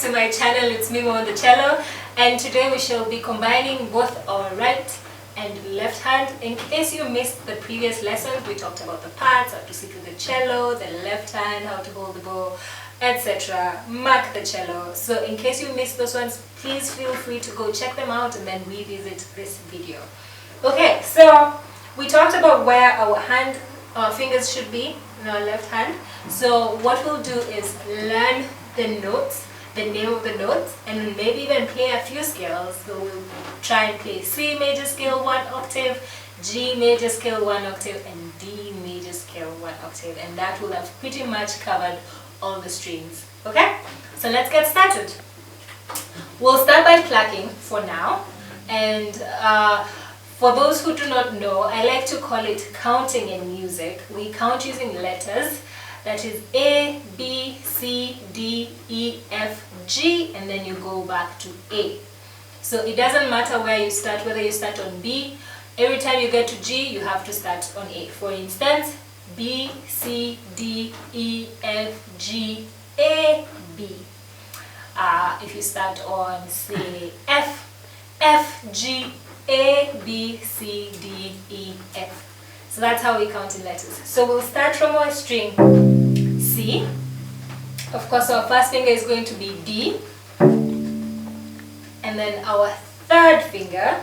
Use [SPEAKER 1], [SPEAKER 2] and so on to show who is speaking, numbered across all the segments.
[SPEAKER 1] to my channel. It's Mimu on the cello, and today we shall be combining both our right and left hand. In case you missed the previous lessons, we talked about the parts, how to sit with the cello, the left hand, how to hold the bow, etc. Mark the cello. So in case you missed those ones, please feel free to go check them out and then revisit this video. Okay, so we talked about where our fingers should be in our left hand. So what we'll do is learn the notes, the name of the notes, and maybe even play a few scales. So we'll try and play C major scale 1 octave, G major scale 1 octave, and D major scale 1 octave, and that will have pretty much covered all the strings. Okay, so let's get started. We'll start by plucking for now, and for those who do not know, I like to call it counting in music. We count using letters. That is A, B, C, D, E, F, G, and then you go back to A. So it doesn't matter where you start, whether you start on B. Every time you get to G, you have to start on A. For instance, B, C, D, E, F, G, A, B. If you start on, say, F, F, G, A, B, C, D, E, F. So that's how we count in letters. So we'll start from our string C. Of course, our first finger is going to be D. And then our third finger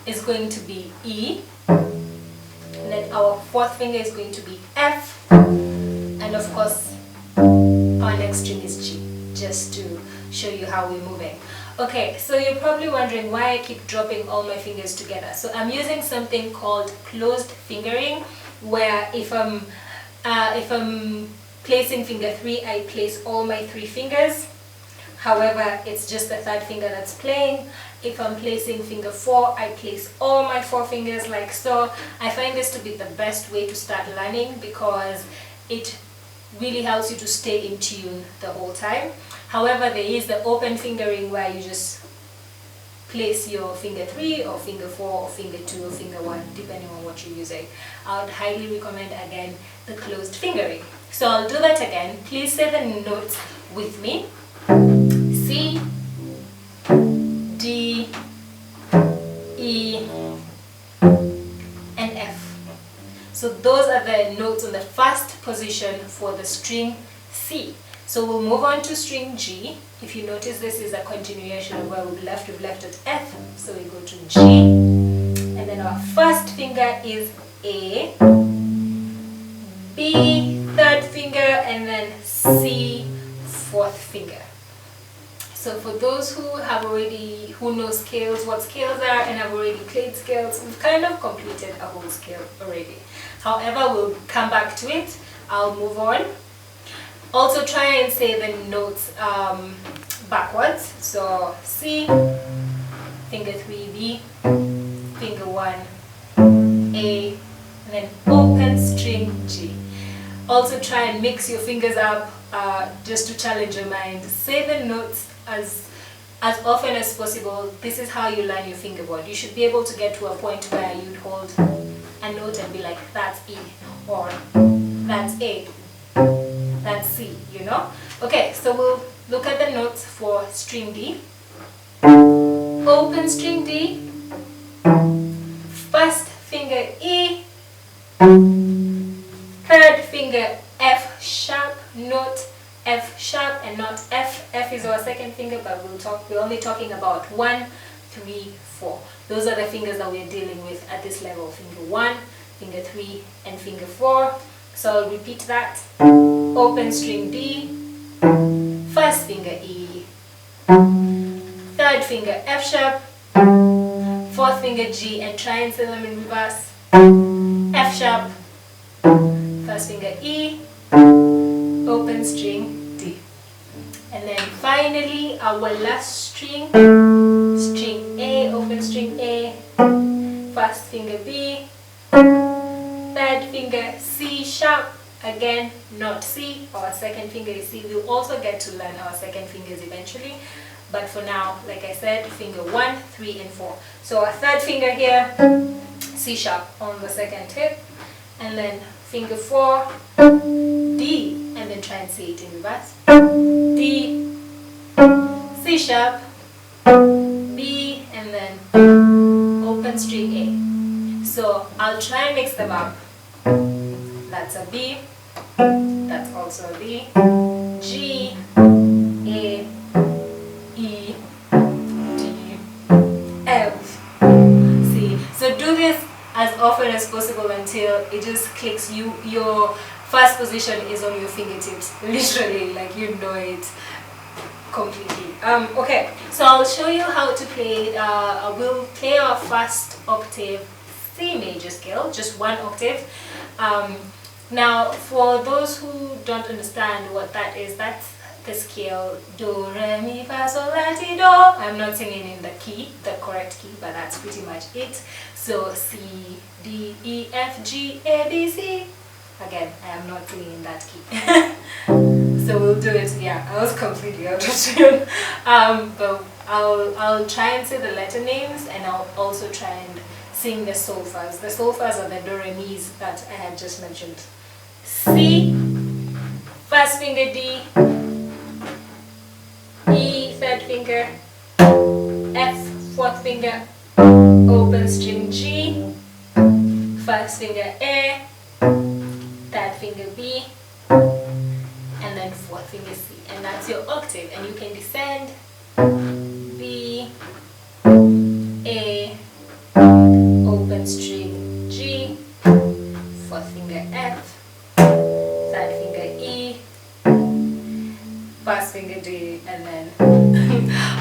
[SPEAKER 1] is going to be E. And then our fourth finger is going to be F. And of course, our next string is G, just to show you how we're moving. Okay, so you're probably wondering why I keep dropping all my fingers together. So I'm using something called closed fingering, where if I'm placing finger 3, I place all my 3 fingers. However, it's just the third finger that's playing. If I'm placing finger 4, I place all my 4 fingers like so. I find this to be the best way to start learning because it really helps you to stay in tune the whole time. However, there is the open fingering where you just place your finger 3 or finger 4 or finger 2 or finger 1 depending on what you're using. I would highly recommend again the closed fingering. So I'll do that again. Please say the notes with me. C, D, E, and F. So those are the notes on the first position for the string C. So we'll move on to string G. If you notice, this is a continuation of where we've left at F. So we go to G, and then our first finger is A, B, third finger, and then C, fourth finger. So for those who know scales, what scales are, and have already played scales, we've kind of completed a whole scale already. However, we'll come back to it. I'll move on. Also try and say the notes backwards. So C, finger 3, B, finger 1, A, and then open string G. Also try and mix your fingers up just to challenge your mind. Say the notes as often as possible. This is how you learn your fingerboard. You should be able to get to a point where you'd hold a note and be like, that's E, or that's A, that's C, you know? Okay, so we'll look at the notes for string D. Open string D, first finger E, third finger F sharp, note F sharp and not F. F is our second finger, but we're only talking about 1, 3, 4. Those are the fingers that we're dealing with at this level. Finger 1, finger 3, and finger 4. So I'll repeat that. Open string D, first finger E, third finger F sharp, fourth finger G, and try and say them in reverse. F sharp, first finger E, open string D. And then finally our last string, string A, open string A, first finger B, third finger C sharp, again not C, our second finger is C. We'll also get to learn our second fingers eventually, but for now, like I said, finger 1, 3, and 4. So our third finger here, C sharp on the second hip, and then finger 4, D, and then try and say it in reverse. D, G sharp, B, and then open string A. So I'll try and mix them up. That's a B, that's also a B, G, A, E, D, F, C. So do this as often as possible until it just clicks. Your first position is on your fingertips, literally, like you know it completely. Okay, so I'll show you how to play. We'll play our first octave C major scale, just one octave. Now, for those who don't understand what that is, that's the scale do, re, mi, fa, sol, la, ti, do. I'm not singing in the key, the correct key, but that's pretty much it. So C, D, E, F, G, A, B, C. Again, I am not singing in that key. So we'll do it. Yeah, I was completely out of tune. But I'll try and say the letter names, and I'll also try and sing the solfas. The solfas are the do, re, mi's that I had just mentioned. C, first finger D, E, third finger, F, fourth finger, open string G, first finger A, third finger B, and then fourth finger C. And that's your octave. And you can descend B, A, open string G, fourth finger F, third finger E, first finger D, and then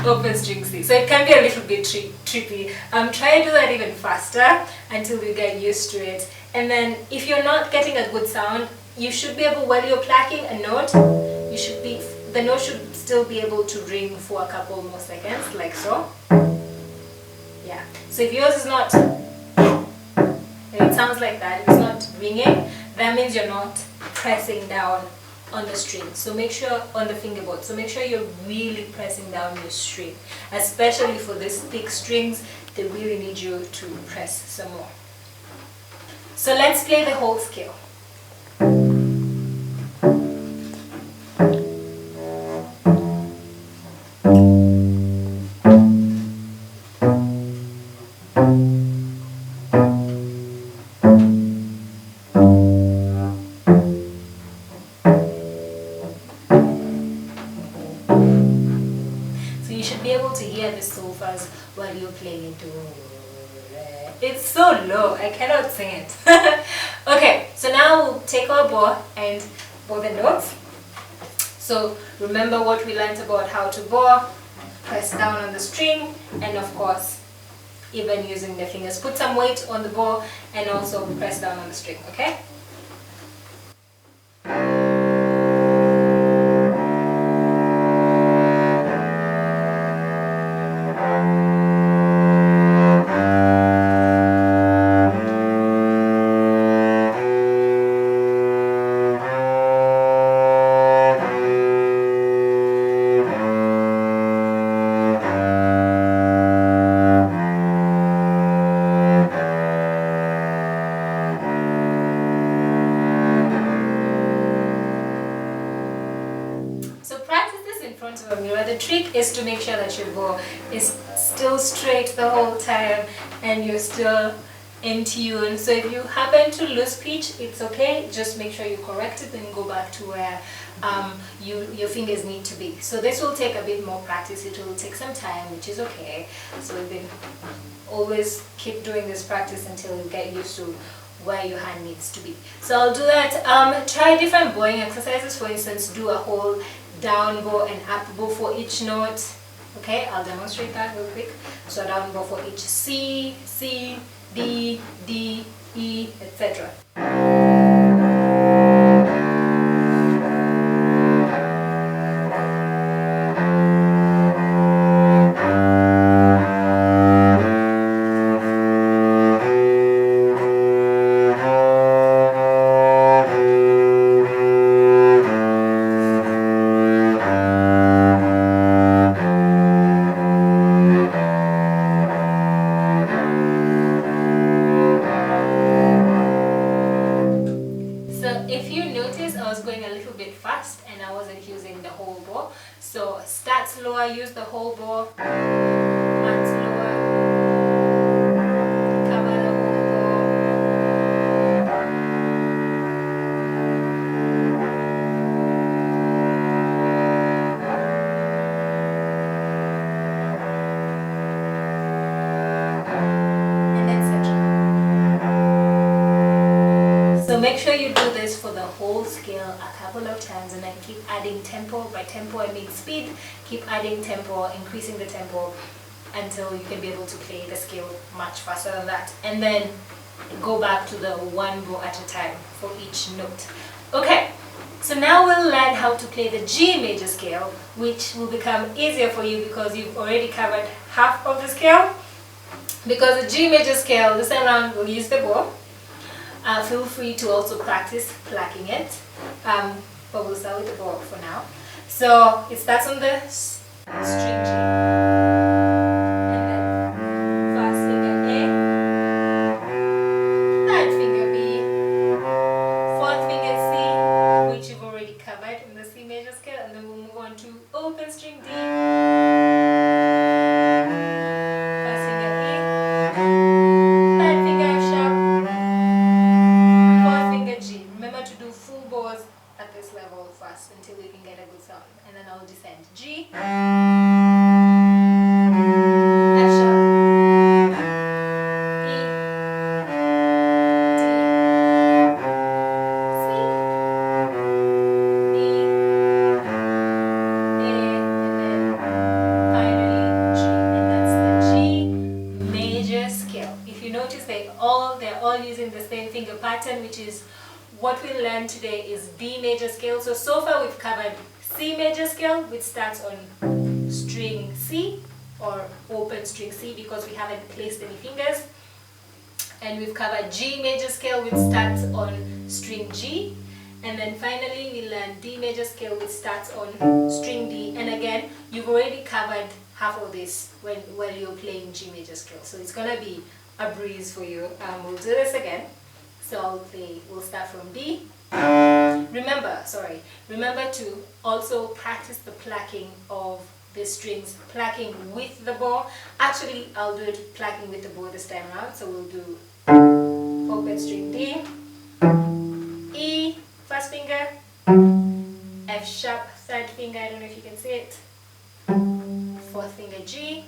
[SPEAKER 1] open string C. So it can be a little bit trippy. Try to do that even faster until you get used to it. And then if you're not getting a good sound, you should be able, while you're plucking a note, the note should still be able to ring for a couple more seconds, like so. Yeah. So if yours is not, and it sounds like that, if it's not ringing, that means you're not pressing down on the string. So make sure, on the fingerboard, so make sure you're really pressing down your string. Especially for these thick strings, they really need you to press some more. So let's play the whole scale. While you're playing it. It's so low, I cannot sing it. Okay, so now we'll take our bow and bow the notes. So remember what we learned about how to bow, press down on the string, and of course even using the fingers. Put some weight on the bow and also press down on the string, okay? The trick is to make sure that your bow is still straight the whole time and you're still in tune. So if you happen to lose pitch, it's okay. Just make sure you correct it and go back to where your fingers need to be. So this will take a bit more practice. It will take some time, which is okay. So we've been always keep doing this practice until you get used to where your hand needs to be. So I'll do that. Try different bowing exercises. For instance, do a whole down bow and up bow for each note. Okay, I'll demonstrate that real quick. So a down bow for each C, C, D, D, E, etc. So start slower, use the whole bow, and slower, cover the whole bow. And etc. So make sure you do this for the whole scale a couple of times, and then keep adding tempo. By tempo I mean speed. Keep adding tempo, increasing the tempo until you can be able to play the scale much faster than that. And then go back to the one bow at a time for each note. Okay, so now we'll learn how to play the G major scale, which will become easier for you because you've already covered half of the scale. Because the G major scale, this time around we'll use the bow. Feel free to also practice plucking it, but we'll start with the bow for now. So it starts on the string G, and then first finger A, third finger B, fourth finger C, which you've already covered in the C major scale, and then we'll move on to open string D, first finger E, third finger F sharp, fourth finger G. Remember to do full bows at this level first until we can get a good sound, and then I'll descend G, F sharp, E, D, C, E, A, and then finally G, and that's the G major scale. If you notice, they're all using the same finger pattern, which is what we learned today is B major scale. So far we've covered C major scale, which starts on string C or open string C because we haven't placed any fingers. And we've covered G major scale, which starts on string G. And then finally we learned D major scale, which starts on string D. And again, you've already covered half of this when you're playing G major scale. So it's gonna be a breeze for you. We'll do this again. So we'll start from D. Remember to also practice the plucking of the strings, plucking with the bow. Actually, I'll do it plucking with the bow this time around. So we'll do open string D, E, first finger, F sharp, third finger, I don't know if you can see it, fourth finger G,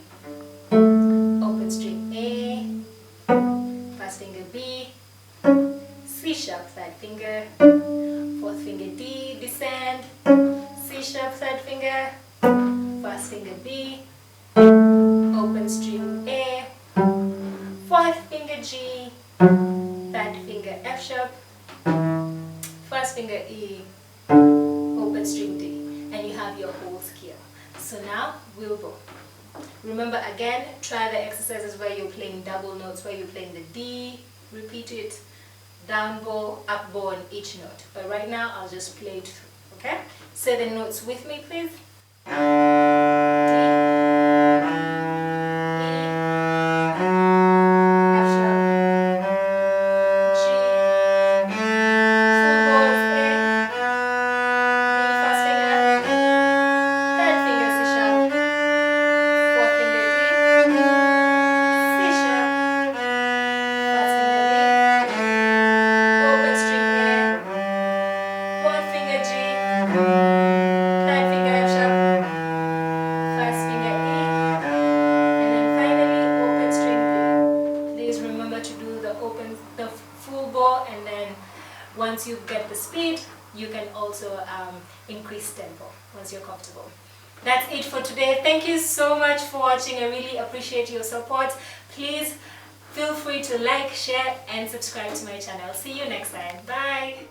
[SPEAKER 1] open string A, first finger B, C sharp, third finger, fourth finger D, descend, C sharp, third finger, first finger B, open string A, fourth finger G, third finger F sharp, first finger E, open string D, and you have your whole scale. So now we'll bow. Remember again, try the exercises where you're playing double notes, where you're playing the D, repeat it, down bow, up bow on each note. But right now I'll just play it through, okay? Say the notes with me, please. D, once you get the speed, you can also increase tempo once you're comfortable. That's it for today. Thank you so much for watching. I really appreciate your support. Please feel free to like, share and subscribe to my channel. See you next time. Bye.